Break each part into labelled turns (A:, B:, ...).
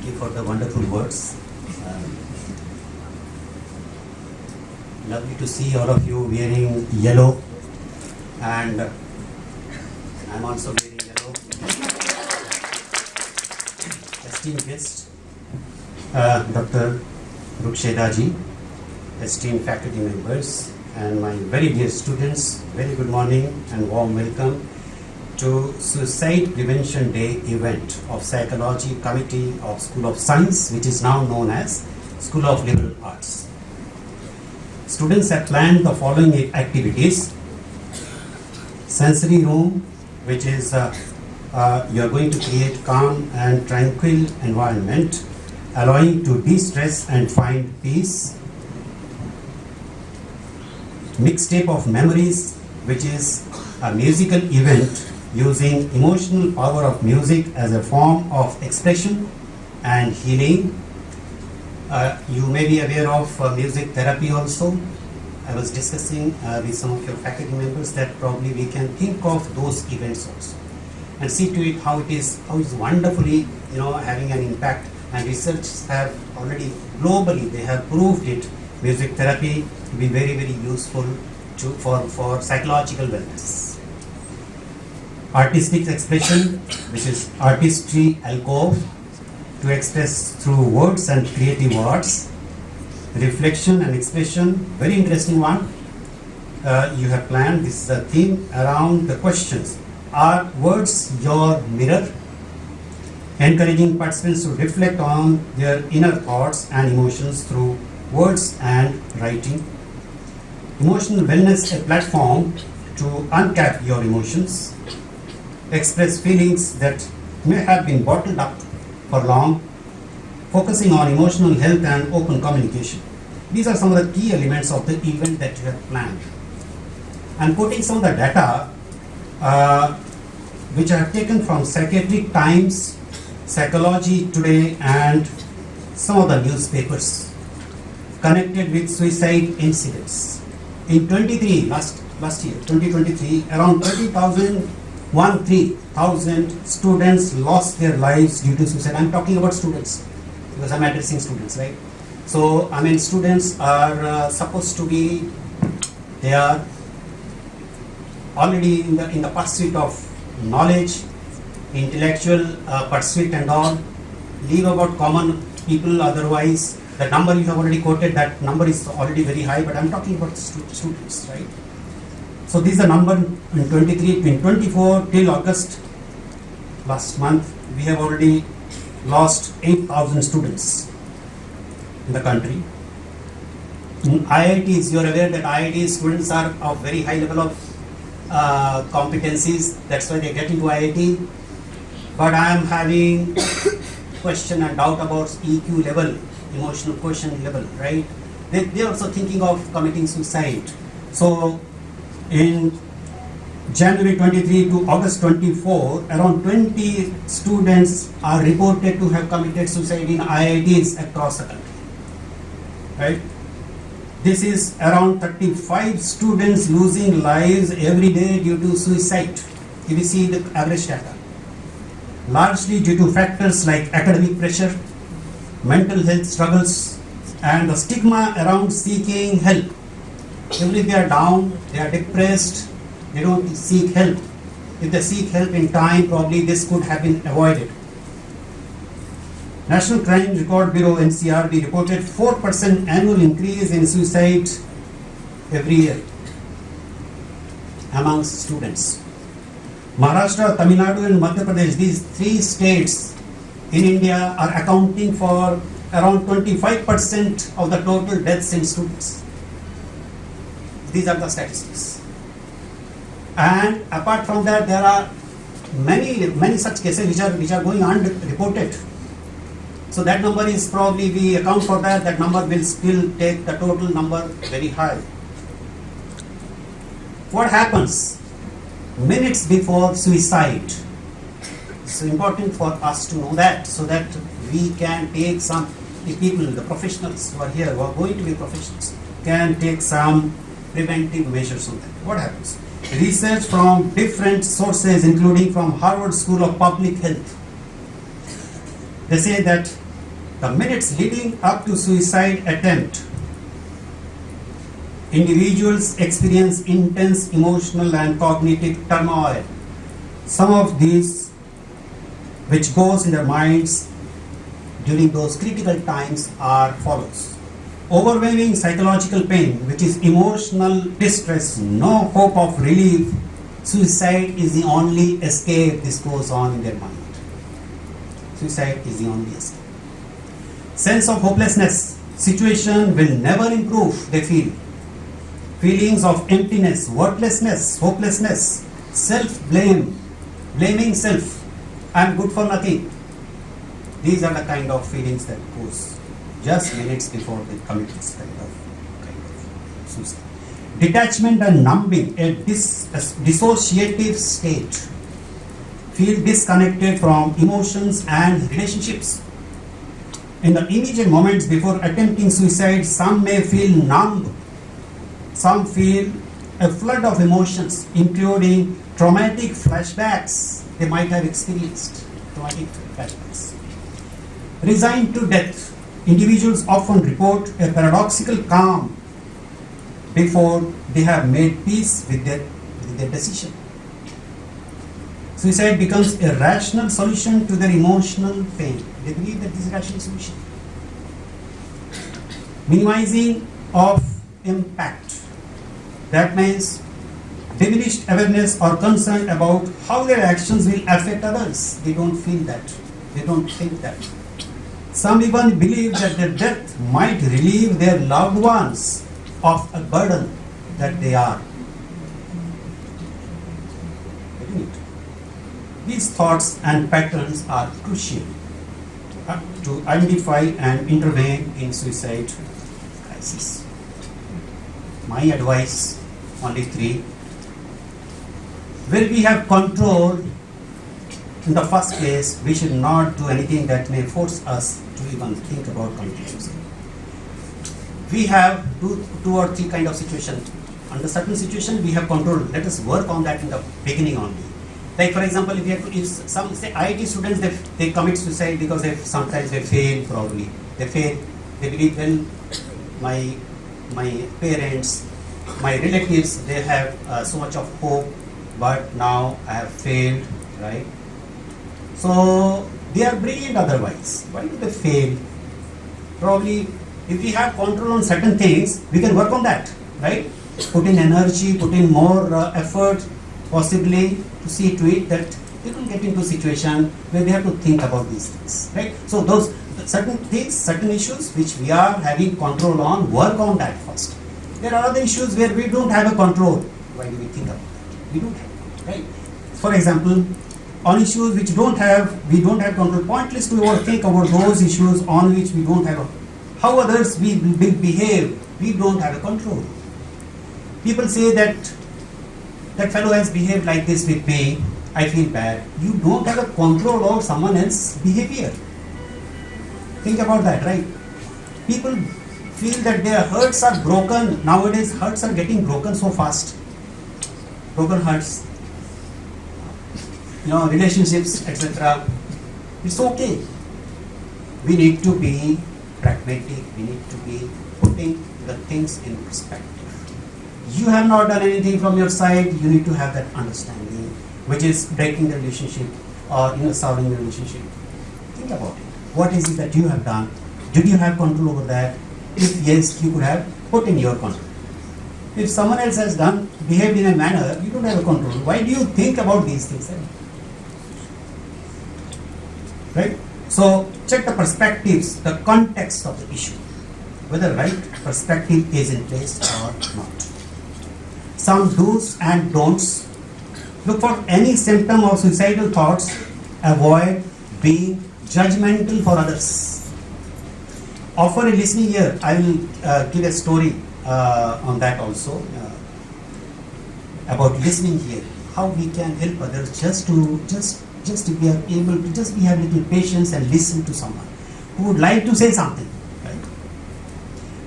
A: Thank you for the wonderful words. Lovely to see all of you wearing yellow, and I'm also wearing yellow. Esteemed guest, Dr. Rukshedaji, esteemed faculty members, and my very dear students, very good morning and warm welcome to Suicide Prevention Day event of Psychology Committee of School of Science, which is now known as School of Liberal Arts. Students have planned the following activities. Sensory room, which is you are going to create calm and tranquil environment, allowing to de-stress and find peace. Mixtape of memories, which is a musical event using emotional power of music as a form of expression and healing. You may be aware of music therapy also. I was discussing with some of your faculty members that probably we can think of those events also and see to it how it's wonderfully having an impact, and research have already globally they have proved it, music therapy to be very, very useful for psychological wellness. Artistic expression, which is artistry alcove, to express through words and creative arts. Reflection and expression, very interesting one. You have planned, this is a theme around the questions. Are words your mirror? Encouraging participants to reflect on their inner thoughts and emotions through words and writing. Emotional wellness, a platform to uncap your emotions. Express feelings that may have been bottled up for long, focusing on emotional health and open communication. These are some of the key elements of the event that you have planned. I'm quoting some of the data which I have taken from Psychiatric Times, Psychology Today, and some of the newspapers connected with suicide incidents. In last year, 2023, around 13,000 students lost their lives due to suicide. I'm talking about students because I'm addressing students, right? So, students are supposed to be, they are already in the pursuit of knowledge, intellectual pursuit and all, leave about common people. Otherwise, the number you have already quoted, that number is already very high, but I'm talking about students, right? So this is the number in 23, in 24 till August last month, we have already lost 8,000 students in the country. In IITs, you are aware that IIT students are of very high level of competencies, that's why they get into IIT. But I am having question and doubt about EQ level, emotional quotient level, right? They are also thinking of committing suicide. So in January 23 to August 24, around 20 students are reported to have committed suicide in IITs across the country, right? This is around 35 students losing lives every day due to suicide, if you see the average data. Largely due to factors like academic pressure, mental health struggles, and the stigma around seeking help. Even if they are down, they are depressed, they don't seek help. If they seek help in time, probably this could have been avoided. National Crime Record Bureau NCRB reported 4% annual increase in suicide every year amongst students. Maharashtra, Tamil Nadu and Madhya Pradesh, these three states in India are accounting for around 25% of the total deaths in students. These are the statistics. And apart from that, there are many such cases which are going unreported. So that number is probably, we account for that number will still take the total number very high. What happens minutes before suicide? It's important for us to know that, so that we can take some, the people, the professionals who are here, who are going to be professionals, can take some preventive measures on that. What happens? Research from different sources, including from Harvard School of Public Health, they say that the minutes leading up to suicide attempt, individuals experience intense emotional and cognitive turmoil. Some of these which goes in their minds during those critical times are follows. Overwhelming psychological pain, which is emotional distress, no hope of relief. Suicide is the only escape. This goes on in their mind. Suicide is the only escape. Sense of hopelessness, situation will never improve, they feel. Feelings of emptiness, worthlessness, hopelessness, self-blame, blaming self, I am good for nothing. These are the kind of feelings that goes just minutes before they commit this kind of suicide. Detachment and numbing, a dissociative state. Feel disconnected from emotions and relationships. In the immediate moments before attempting suicide, some may feel numb. Some feel a flood of emotions, including traumatic flashbacks they might have experienced. Traumatic flashbacks. Resigned to death. Individuals often report a paradoxical calm before they have made peace with their decision. Suicide becomes a rational solution to their emotional pain. They believe that this is a rational solution. Minimizing of impact. That means diminished awareness or concern about how their actions will affect others. They don't feel that. They don't think that. Some even believe that their death might relieve their loved ones of a burden that they are. These thoughts and patterns are crucial to identify and intervene in suicide crisis. My advice, only 3. Where we have control, in the first place, we should not do anything that may force us to even think about committing suicide. We have two or three kind of situation. Under certain situation, we have control. Let us work on that in the beginning only. Like for example, if some say IIT students they commit suicide because sometimes they fail probably. They fail. They believe, well, my parents, my relatives, they have so much of hope, but now I have failed, right? So they are brilliant otherwise. Why do they fail? Probably if we have control on certain things, we can work on that, right? Put in energy, put in more effort, possibly to see to it that they don't get into a situation where they have to think about these things, right? So those certain things, certain issues which we are having control on, work on that first. There are other issues where we don't have a control. Why do we think about that? We don't have, right? For example, on issues which we don't have control, pointless to overthink about those issues on which we don't have how others will behave, we don't have a control. People say that fellow has behaved like this with me, I feel bad. You don't have a control over someone else's behavior. Think about that, right? People feel that their hearts are broken. Nowadays, hearts are getting broken so fast. Broken hearts, relationships, etc. It's okay. We need to be pragmatic. We need to be putting the things in perspective. You have not done anything from your side. You need to have that understanding, which is breaking the relationship or solving the relationship. Think about it. What is it that you have done? Did you have control over that? If yes, you could have put in your control. If someone else has behaved in a manner, you don't have a control. Why do you think about these things then? Right? So check the perspectives, the context of the issue, whether right perspective is in place or not. Some do's and don'ts. Look for any symptom of suicidal thoughts. Avoid being judgmental for others. Offer a listening ear. I will give a story on that also about listening ear. How we can help others just if we are able to just have a little patience and listen to someone who would like to say something. Right?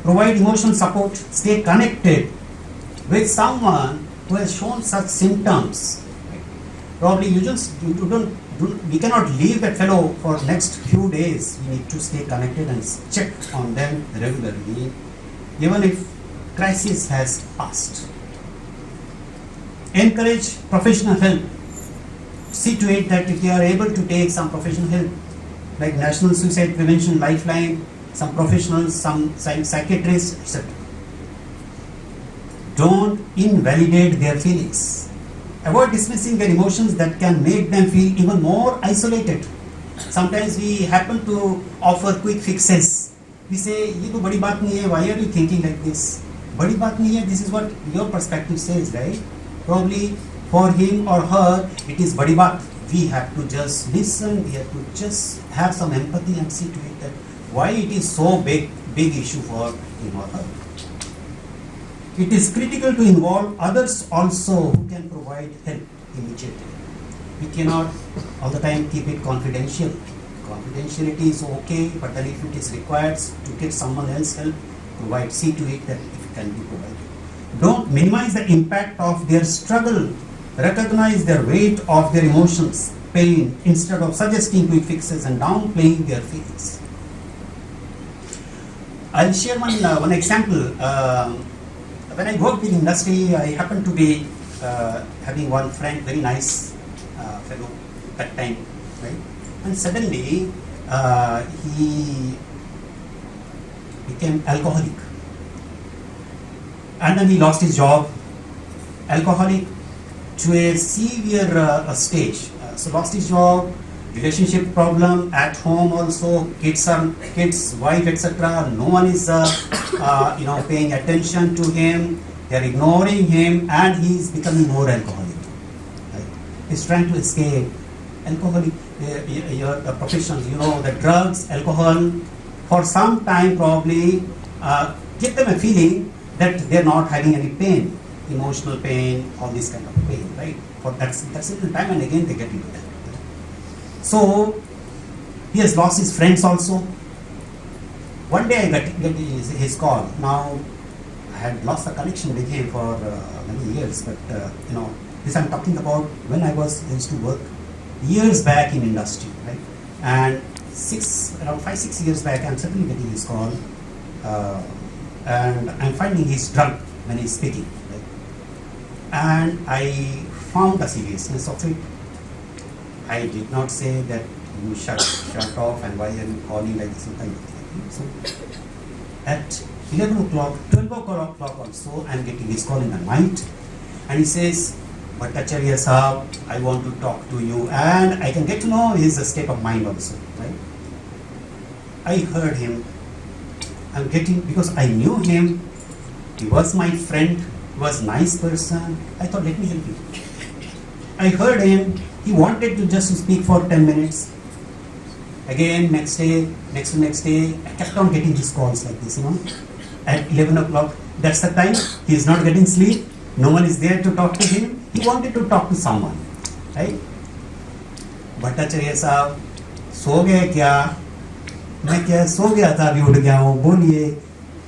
A: Provide emotional support. Stay connected with someone who has shown such symptoms. Right? Probably you don't We cannot leave that fellow for next few days. We need to stay connected and check on them regularly, even if crisis has passed. Encourage professional help. See to it that if you are able to take some professional help, like National Suicide Prevention Lifeline, some professionals, some psychiatrists, etc. Don't invalidate their feelings. Avoid dismissing their emotions that can make them feel even more isolated. Sometimes we happen to offer quick fixes. We say, "ये तो बड़ी बात नहीं है. Why are you thinking like this? बड़ी बात नहीं है." This is what your perspective says, right? Probably for him or her, it is badi baat. We have to just listen. We have to just have some empathy and see to it that why it is so big issue for him or her. It is critical to involve others also who can provide help immediately. We cannot all the time keep it confidential. Confidentiality is okay, but then if it is required to get someone else help, provide. See to it that it can be provided. Don't minimize the impact of their struggle. Recognize their weight of their emotions, pain, instead of suggesting quick fixes and downplaying their feelings. I'll share one example. When I worked in industry, I happened to be having one friend, very nice fellow that time, right? And suddenly he became alcoholic. And then he lost his job, alcoholic to a severe stage. So lost his job, relationship problem at home also, kids, wife, etc. No one is paying attention to him. They are ignoring him, and he is becoming more alcoholic. Right? He's trying to escape. Alcoholic, your professionals, the drugs, alcohol, for some time probably give them a feeling that they're not having any pain, emotional pain, all this kind of pain, right? For that certain time, and again they get into that. So he has lost his friends also. One day I get his call. Now I had lost the connection with him for many years, but this I'm talking about when I used to work years back in industry, right? And around 5-6 years back, I'm suddenly getting his call. And I'm finding he's drunk when he's speaking. Right? And I found the seriousness of it. I did not say that you shut off and why are you calling like this. So at 11 o'clock, 12 o'clock also, I'm getting his call in the night. And he says, "Bhattacharya Sahab, I want to talk to you." And I can get to know his state of mind also. Right? I heard him. Because I knew him, he was my friend, he was a nice person. I thought, let me help you. I heard him, he wanted to just speak for 10 minutes. Again, next day, I kept on getting his calls like this, At 11 o'clock, that's the time, he is not getting sleep, no one is there to talk to him. He wanted to talk to someone, right? Bhattacharya Sahab, so gaya kya? मैं क्या सो गया था अभी उठ गया हूँ बोलिए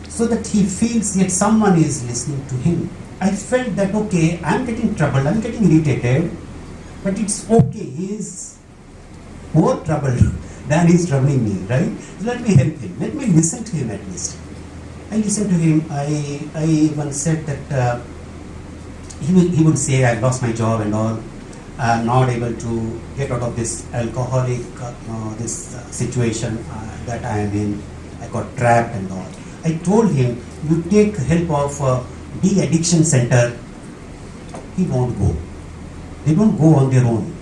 A: so that he feels that someone is listening to him. I felt that okay, I'm getting troubled, I'm getting irritated, but it's okay, he is more troubled than he's troubling me, right? So let me help him, let me listen to him at least. I listened to him. I once said that he would say, "I've lost my job and all. I'm not able to get out of this alcoholic this situation that I am in. I got trapped and all." I told him, "You take help of de-addiction center." He won't go. They don't go on their own.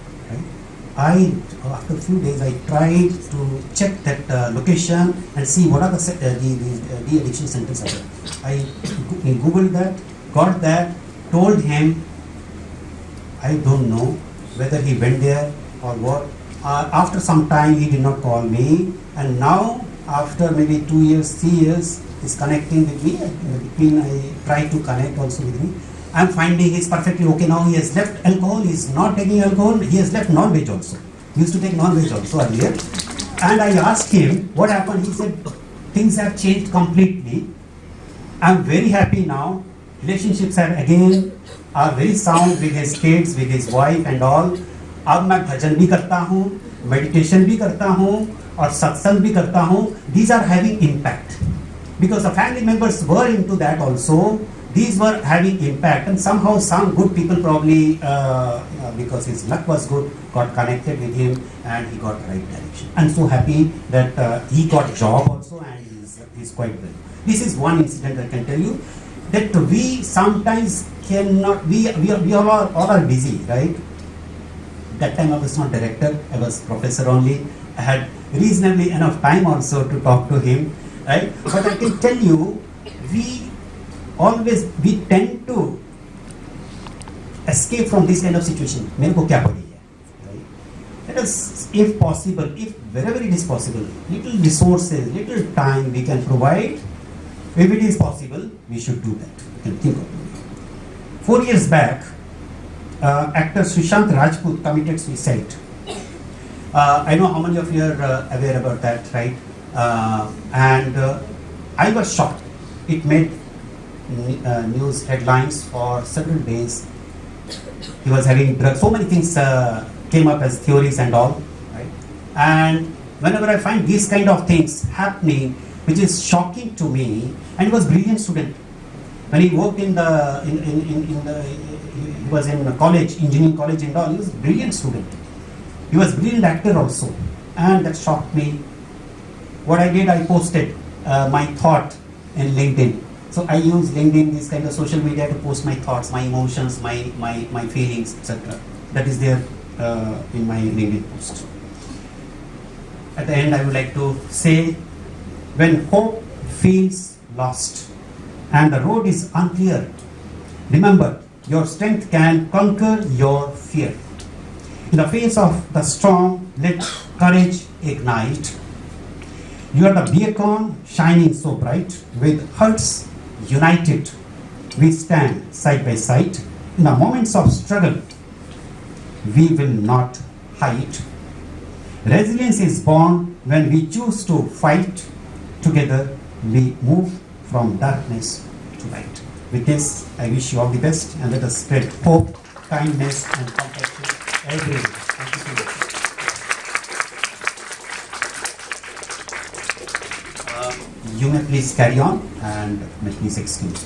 A: Right? After a few days, I tried to check that location and see what are the de-addiction centers are there. I googled that, got that, told him. I don't know whether he went there or what. After some time, he did not call me, and now after maybe 2 years, 3 years, he's connecting with me. Between I try to connect also with me. I'm finding he's perfectly okay now. He has left alcohol. He's not taking alcohol. He has left non-veg also. He used to take non-veg also earlier. And I asked him what happened. He said things have changed completely. I'm very happy now. Relationships are very sound with his kids, with his wife and all. अब मैं भजन भी करता हूँ, meditation भी करता हूँ और सत्संग भी करता हूँ. These are having impact because the family members were into that also. These were having impact, and somehow some good people probably because his luck was good, got connected with him and he got right direction. I'm so happy that he got job also and he's quite well. This is one incident I can tell you, that we sometimes cannot, we all are busy, right? That time I was not director, I was professor only. I had reasonably enough time also to talk to him, right? But I can tell you, we tend to escape from this kind of situation. मेरे को क्या पड़ी है, right? Let us, if possible, if wherever it is possible, little resources, little time we can provide. If it is possible, we should do that. We can think of it. 4 years back, actor Sushant Rajput committed suicide. I know how many of you are aware about that, right? And I was shocked. It made news headlines for several days. He was having drugs. So many things came up as theories and all, right? And whenever I find these kind of things happening, which is shocking to me, and he was a brilliant student. When he worked he was in college, engineering college and all, he was a brilliant student. He was a brilliant actor also, and that shocked me. What I did, I posted my thought in LinkedIn. So I use LinkedIn, this kind of social media, to post my thoughts, my emotions, my feelings, etc. That is there in my LinkedIn post. At the end, I would like to say, when hope feels lost and the road is unclear, remember, your strength can conquer your fear. In the face of the storm, let courage ignite. You are the beacon shining so bright. With hearts united, we stand side by side. In the moments of struggle, we will not hide. Resilience is born when we choose to fight. Together, we move from darkness to light. With this, I wish you all the best, and let us spread hope, kindness, and compassion every day. Thank you so much. You may please carry on, and may please excuse.